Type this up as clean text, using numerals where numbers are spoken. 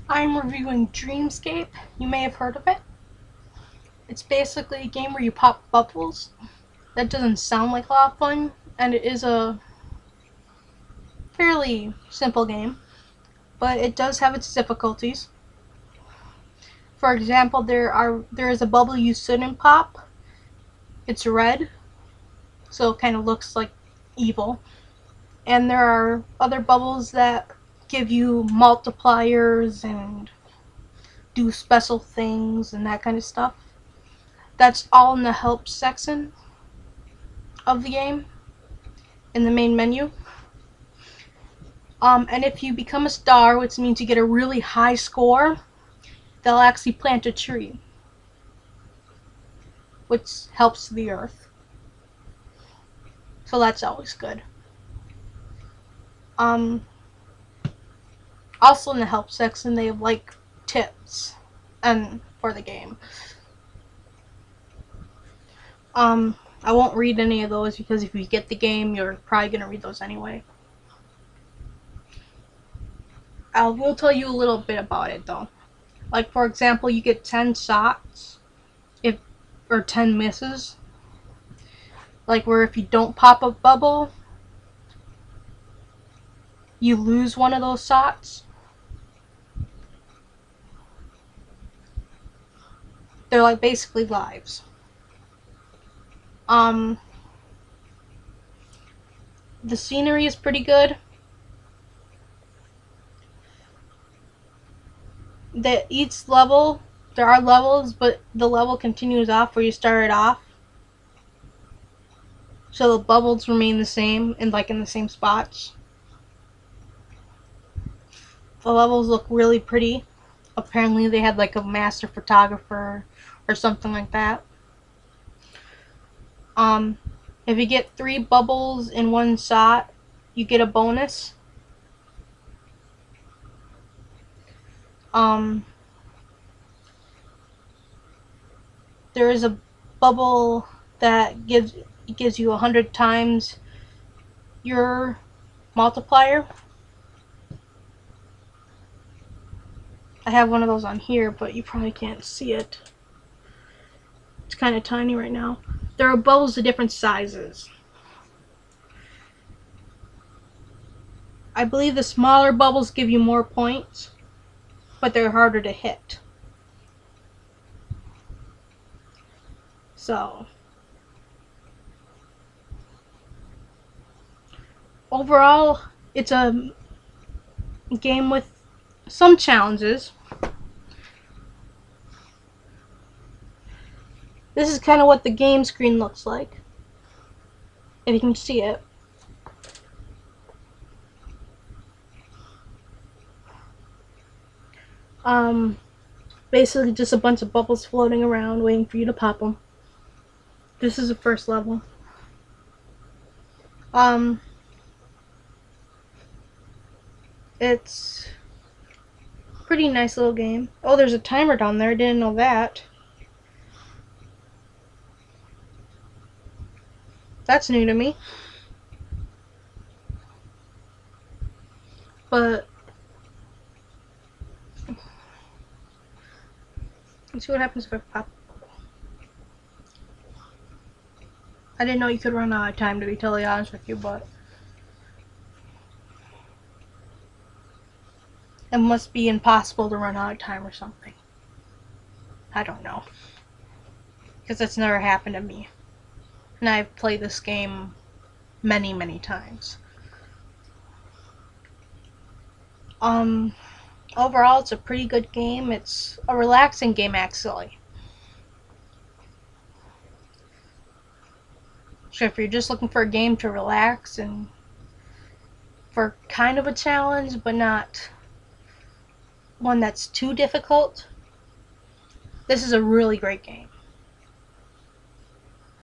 I'm reviewing Dreamscape. You may have heard of it. It's basically a game where you pop bubbles. That doesn't sound like a lot of fun, and it is a fairly simple game, but it does have its difficulties. For example, there is a bubble you shouldn't pop. It's red, so it kind of looks like evil. And there are other bubbles that give you multipliers and do special things and that kind of stuff. That's all in the help section of the game, in the main menu. And if you become a star, which means you get a really high score, they'll actually plant a tree, which helps the earth. So that's always good. Um, Also in the help section, they have like tips and for the game. I won't read any of those because if you get the game, you're probably gonna read those anyway. I will tell you a little bit about it though. Like for example, you get 10 shots if or 10 misses. Like where if you don't pop a bubble, you lose one of those shots. They're like basically lives. Um the scenery is pretty good. That each level, there are levels, but the level continues off where you started off. So the bubbles remain the same and like in the same spots. The levels look really pretty. Apparently they had like a master photographer or something like that. If you get 3 bubbles in one shot, you get a bonus. Um, there is a bubble that gives you 100 times your multiplier. I have one of those on here, but you probably can't see it. It's kind of tiny right now. There are bubbles of different sizes. I believe the smaller bubbles give you more points, but they're harder to hit. So, overall, it's a game with some challenges. This is kind of what the game screen looks like, if you can see it. Basically just a bunch of bubbles floating around waiting for you to pop them. This is the first level. It's a pretty nice little game. Oh, there's a timer down there. I didn't know that. That's new to me. But let's see what happens if I pop. I didn't know you could run out of time, to be totally honest with you, but it must be impossible to run out of time or something. I don't know. Because that's never happened to me. And I've played this game many, many times. Overall, it's a pretty good game. It's a relaxing game, actually. So if you're just looking for a game to relax and for kind of a challenge, but not one that's too difficult, this is a really great game.